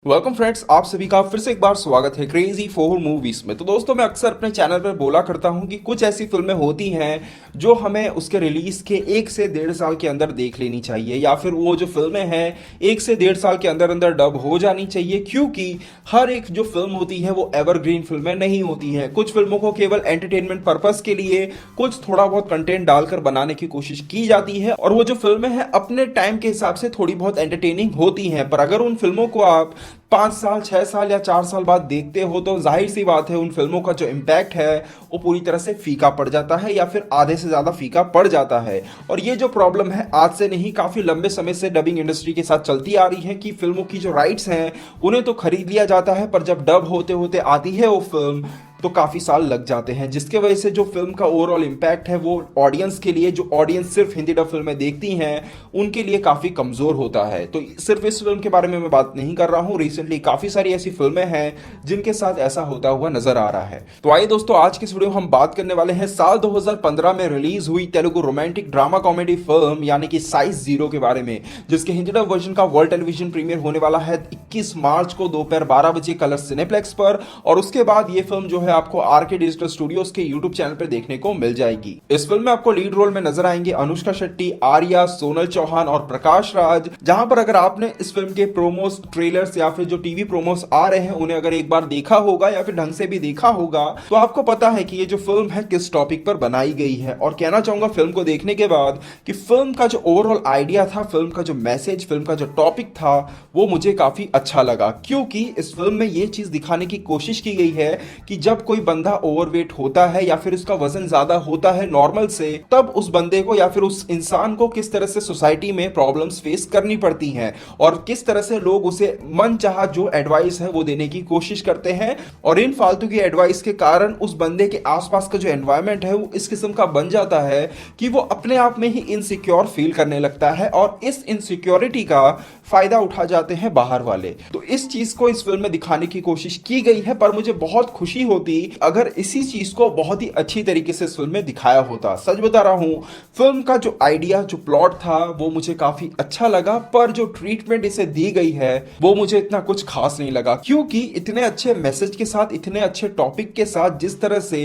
Welcome friends, आप सभी का फिर से एक बार स्वागत है क्रेजी फोर मूवीज में। तो दोस्तों, मैं अक्सर अपने चैनल पर बोला करता हूं कि कुछ ऐसी फिल्में होती हैं जो हमें उसके रिलीज के 1 से 1.5 साल के अंदर देख लेनी चाहिए, या फिर वो जो फिल्में हैं 1 से 1.5 साल के अंदर अंदर डब हो जानी चाहिए, क्योंकि हर एक जो फिल्म होती है वो एवरग्रीन फिल्में नहीं होती है। कुछ फिल्मों को केवल एंटरटेनमेंट पर्पस के लिए कुछ थोड़ा बहुत कंटेंट डालकर बनाने की कोशिश की जाती है, और वो जो फिल्में हैं अपने टाइम के हिसाब से थोड़ी बहुत एंटरटेनिंग होती हैं। पर अगर उन फिल्मों को आप 5 साल 6 साल या 4 साल बाद देखते हो तो जाहिर सी बात है उन फिल्मों का जो इम्पैक्ट है वो पूरी तरह से फीका पड़ जाता है, या फिर आधे से ज़्यादा फीका पड़ जाता है। और ये जो प्रॉब्लम है आज से नहीं, काफ़ी लंबे समय से डबिंग इंडस्ट्री के साथ चलती आ रही है कि फिल्मों की जो राइट्स हैं उन्हें तो खरीद लिया जाता है, पर जब डब होते होते आती है वो फिल्म तो काफ़ी साल लग जाते हैं, जिसके वजह से जो फिल्म का ओवरऑल इम्पैक्ट है वो ऑडियंस के लिए, जो ऑडियंस सिर्फ हिंदी डब फिल्में देखती हैं उनके लिए काफ़ी कमज़ोर होता है। तो सिर्फ इस फिल्म के बारे में मैं बात नहीं कर रहा हूँ, रिसेंटली काफ़ी सारी ऐसी फिल्में हैं जिनके साथ ऐसा होता हुआ नजर आ रहा है। तो आइए दोस्तों, आज की इस वीडियो में हम बात करने वाले हैं साल 2015 में रिलीज हुई Telugu romantic drama comedy film यानी कि साइज 0 के बारे में, जिसके हिंदी डब वर्जन का वर्ल्ड टेलीविजन प्रीमियर होने वाला है 21 मार्च को दोपहर 12 बजे कलर सिनेप्लेक्स पर। और उसके बाद ये फिल्म जो है आपको आरके डिजिटल स्टूडियोज के यूट्यूब चैनल पर देखने को मिल जाएगी। इस फिल्म में आपको लीड रोल में नजर आएंगे अनुष्का शेट्टी, आर्या, सोनल चौहान और प्रकाश राज। जहां पर अगर आपने इस फिल्म के प्रोमोस, ट्रेलर्स या फिर जो टीवी प्रोमोस आ रहे हैं उन्हें अगर एक बार देखा होगा या फिर ढंग से भी देखा होगा तो आपको पता है कि ये जो फिल्म है किस टॉपिक पर बनाई गई है। और कहना चाहूंगा फिल्म को देखने के बाद कि फिल्म का जो ओवरऑल आइडिया था, फिल्म का जो मैसेज, फिल्म का जो टॉपिक था वो मुझे काफी अच्छा लगा, क्योंकि इस फिल्म में ये चीज दिखाने की कोशिश की गई है कि जब कोई बंदा ओवरवेट होता है या फिर उसका वजन ज्यादा होता है नॉर्मल से, तब उस बंदे को या फिर उस इंसान को किस तरह से सोसाइटी में प्रॉब्लम्स फेस करनी पड़ती हैं, और किस तरह से लोग उसे मनचाहा जो एडवाइस है वो देने की कोशिश करते हैं। और इन फालतू की एडवाइस के कारण उस बंदे के आसपास का जो एनवायरनमेंट है वो इस किस्म का बन जाता है कि वो अपने आप में ही इनसिक्योर फील करने लगता है, और इस इनसिक्योरिटी का फायदा उठा जाते हैं बाहर वाले। तो इस चीज को इस फिल्म में दिखाने की कोशिश की गई है, पर मुझे बहुत खुशी होती अगर इसी चीज को बहुत ही अच्छी तरीके से इस फिल्म में दिखाया होता। सच बता रहा हूं, फिल्म का जो आइडिया, जो प्लॉट था वो मुझे काफी अच्छा लगा, पर जो ट्रीटमेंट इसे दी गई है वो मुझे इतना कुछ खास नहीं लगा, क्योंकि इतने अच्छे मैसेज के साथ, इतने अच्छे टॉपिक के साथ जिस तरह से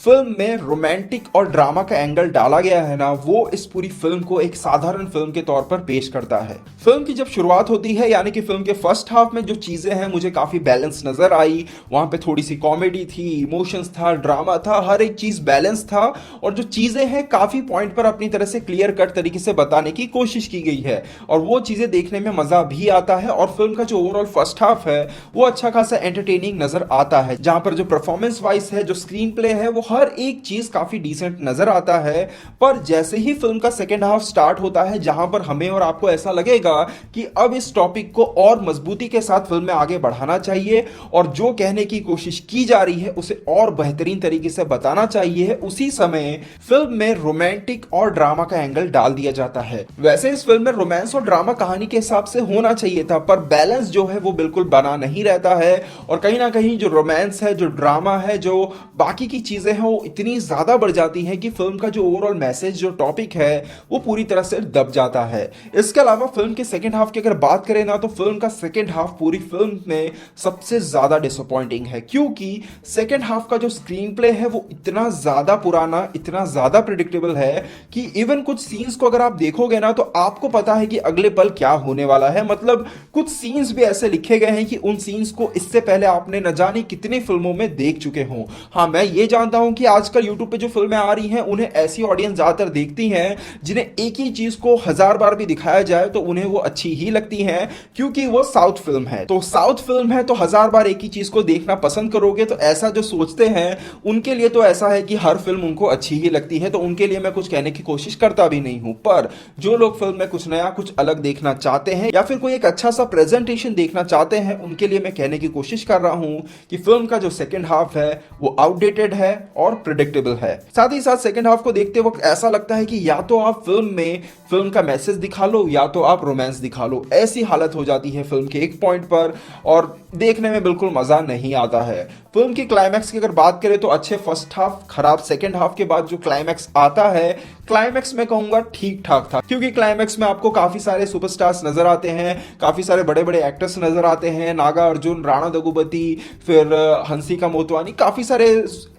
फिल्म में रोमांटिक और ड्रामा का एंगल डाला गया है ना, वो इस पूरी फिल्म को एक साधारण फिल्म के तौर पर पेश करता है। फिल्म की जब शुरुआत होती है, यानी कि फिल्म के फर्स्ट हाफ में जो चीजें हैं मुझे काफी बैलेंस नजर आई। वहां पे थोड़ी सी कॉमेडी थी, इमोशंस था, ड्रामा था, हर एक चीज बैलेंस था, और जो चीजें हैं काफी पॉइंट पर अपनी तरह से क्लियर कट तरीके से बताने की कोशिश की गई है, और वो चीजें देखने में मजा भी आता है। और फिल्म का जो ओवरऑल फर्स्ट हाफ है वो अच्छा खासा एंटरटेनिंग नजर आता है, जहां पर जो परफॉर्मेंस वाइज है, जो स्क्रीन प्ले है, वो हर एक चीज काफी डिसेंट नजर आता है। पर जैसे ही फिल्म का सेकेंड हाफ स्टार्ट होता है, जहां पर हमें और आपको ऐसा लगेगा कि अब इस टॉपिक को और मजबूती के साथ फिल्म में आगे बढ़ाना चाहिए, और जो कहने की कोशिश की जा रही है उसे और बेहतरीन तरीके से बताना चाहिए, उसी समय फिल्म में रोमांटिक और ड्रामा का एंगल डाल दिया जाता है। वैसे इस फिल्म में रोमांस और ड्रामा कहानी के हिसाब से होना चाहिए था, पर बैलेंस जो है वो बिल्कुल बना नहीं रहता है, और कहीं ना कहीं जो रोमांस है, जो ड्रामा है, जो बाकी की चीजें हैं वो इतनी ज्यादा बढ़ जाती हैं कि फिल्म का जो ओवरऑल मैसेज, जो टॉपिक है वो पूरी तरह से दब जाता है। इसके अलावा फिल्म के सेकेंड हाफ की अगर बात करें ना, तो फिल्म का सेकेंड हाफ पूरी फिल्म में सबसे ज्यादा डिसअपॉइंटिंग है, क्योंकि सेकेंड हाफ का जो स्क्रीन प्ले है वो इतना ज्यादा पुराना, इतना ज्यादा प्रिडिक्टेबल है कि इवन कुछ सीन्स को अगर आप देखोगे ना तो आपको पता है कि अगले पल क्या होने वाला है। मतलब कुछ सीन्स भी ऐसे लिखे गए हैं कि उन सीन्स को इससे पहले आपने न जाने कितनी फिल्मों में देख चुके हों। हाँ, मैं ये जानता हूं कि आजकल यूट्यूब पे जो फिल्में आ रही हैं उन्हें ऐसी ऑडियंस ज्यादातर देखती हैं जिन्हें एक ही चीज को 1000 बार भी दिखाया जाए तो उन्हें वो अच्छी ही लगती है, क्योंकि वो साउथ फिल्म है। तो साउथ फिल्म है तो 1000 बार एक ही चीज को देखना पसंद करोगे, तो ऐसा जो सोचते हैं उनके लिए तो ऐसा है कि हर फिल्म उनको अच्छी ही लगती है, तो उनके लिए मैं कुछ कहने की कोशिश करता भी नहीं हूं। पर जो लोग फिल्म में कुछ नया, कुछ अलग देखना चाहते हैं, या फिर कोई एक अच्छा सा प्रेजेंटेशन देखना चाहते हैं, उनके लिए मैं कहने की कोशिश कर रहा हूं कि फिल्म का जो सेकंड हाफ है वो आउटडेटेड है और प्रिडिक्टेबल है। साथ ही साथ सेकंड हाफ को देखते वक्त ऐसा लगता है कि या तो आप फिल्म में फिल्म का मैसेज दिखा लो या तो आप रोमांस दिखा लो, ऐसी हालत हो जाती है फिल्म के एक पॉइंट पर और देखने में बिल्कुल मजा नहीं आता है। फिल्म की क्लाइमैक्स की अगर बात करें तो अच्छे फर्स्ट हाफ, खराब सेकंड हाफ के बाद जो क्लाइमैक्स आता है, क्लाइमैक्स में कहूंगा ठीक ठाक था, क्योंकि क्लाइमैक्स में आपको काफी सारे सुपरस्टार्स नजर आते हैं, काफी सारे बड़े बड़े एक्टर्स नजर आते हैं, नागा अर्जुन, राणा दगुपति, फिर हंसिका मोटवानी, काफी सारे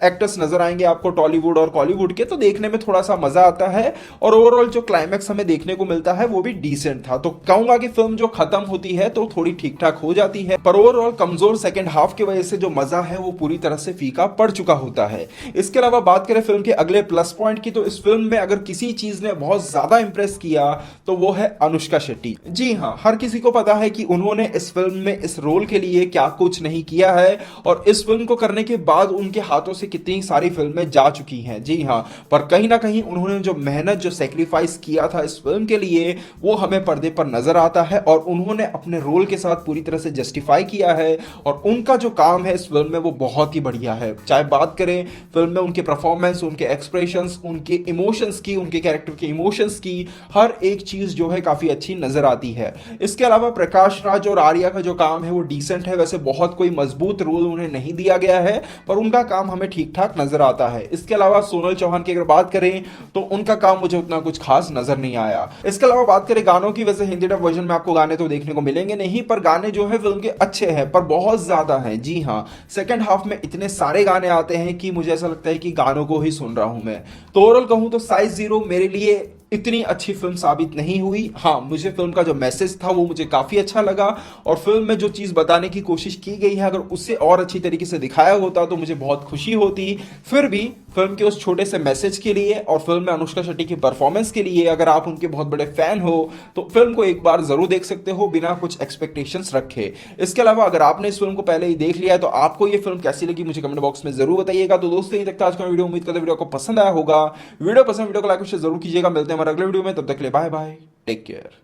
एक्टर्स नजर आएंगे आपको टॉलीवुड और कॉलीवुड के, तो देखने में थोड़ा सा मजा आता है। और ओवरऑल जो क्लाइमैक्स हमें देखने को मिलता है वो भी डिसेंट था, तो कहूंगा कि फिल्म जो खत्म होती है तो थोड़ी ठीक ठाक हो जाती है, पर ओवरऑल कमजोर सेकंड हाफ की वजह से जो मजा है वो पूरी तरह से फीका पड़ चुका होता है। इसके अलावा बात करें फिल्म के अगले प्लस पॉइंट की, तो इस फिल्म में अगर किसी चीज ने बहुत ज्यादा इंप्रेस किया तो वो है अनुष्का शेट्टी। जी हाँ, हर किसी को पता है कि उन्होंने इस फिल्म में इस रोल के लिए क्या कुछ नहीं किया है, और इस फिल्म को करने के बाद उनके हाथों से कितनी सारी फिल्में जा चुकी हैं। जी हाँ, पर कहीं ना कहीं उन्होंने जो मेहनत, जो सेक्रीफाइस किया था इस फिल्म के लिए, वो हमें पर्दे पर नजर आता है, और उन्होंने अपने रोल के साथ पूरी तरह से जस्टिफाई किया है, और उनका जो काम है इस फिल्म में वो बहुत ही बढ़िया है। चाहे बात करें फिल्म में उनके परफॉर्मेंस, उनके एक्सप्रेशंस, उनके इमोशंस की, उनके कैरेक्टर के इमोशंस की, हर एक चीज जो है काफी अच्छी नजर आती है। इसके अलावा प्रकाश राज और आर्या का जो काम है वो डिसेंट है, वैसे बहुत कोई मजबूत रोल उन्हें नहीं दिया गया है, पर उनका काम हमें ठीक ठाक नजर आता है। इसके अलावा सोनल चौहान की अगर बात करें तो उनका काम मुझे उतना कुछ खास नजर नहीं आया। इसके अलावा बात करें गानों की, वैसे हिंदी डब वर्जन में आपको गाने तो देखने को मिलेंगे नहीं, पर गाने जो है फिल्म के अच्छे हैं, पर बहुत ज्यादा हैं। जी हाँ, सेकंड हाफ में इतने सारे गाने आते हैं कि मुझे ऐसा लगता है कि गानों को ही सुन रहा हूं मैं। तो ओवरऑल कहूं तो साइज 0 मेरे लिए इतनी अच्छी फिल्म साबित नहीं हुई। हाँ, मुझे फिल्म का जो मैसेज था वो मुझे काफी अच्छा लगा, और फिल्म में जो चीज बताने की कोशिश की गई है अगर उससे और अच्छी तरीके से दिखाया होता तो मुझे बहुत खुशी होती। फिर भी फिल्म के उस छोटे से मैसेज के लिए और फिल्म में अनुष्का शेट्टी की परफॉर्मेंस के लिए अगर आप उनके बहुत बड़े फैन हो तो फिल्म को एक बार जरूर देख सकते हो बिना कुछ एक्सपेक्टेशंस रखे। इसके अलावा अगर आपने इस फिल्म को पहले ही देख लिया है तो आपको ये फिल्म कैसी लगी मुझे कमेंट बॉक्स में जरूर बताइएगा। तो दोस्तों, यहीं तक था आज का वीडियो, उम्मीद करते वीडियो को पसंद आया होगा। वीडियो पसंद, वीडियो को लाइक और शेयर जरूर कीजिएगा। मिलते हैं हमारे अगले वीडियो में, तब तक के लिए बाय बाय, टेक केयर।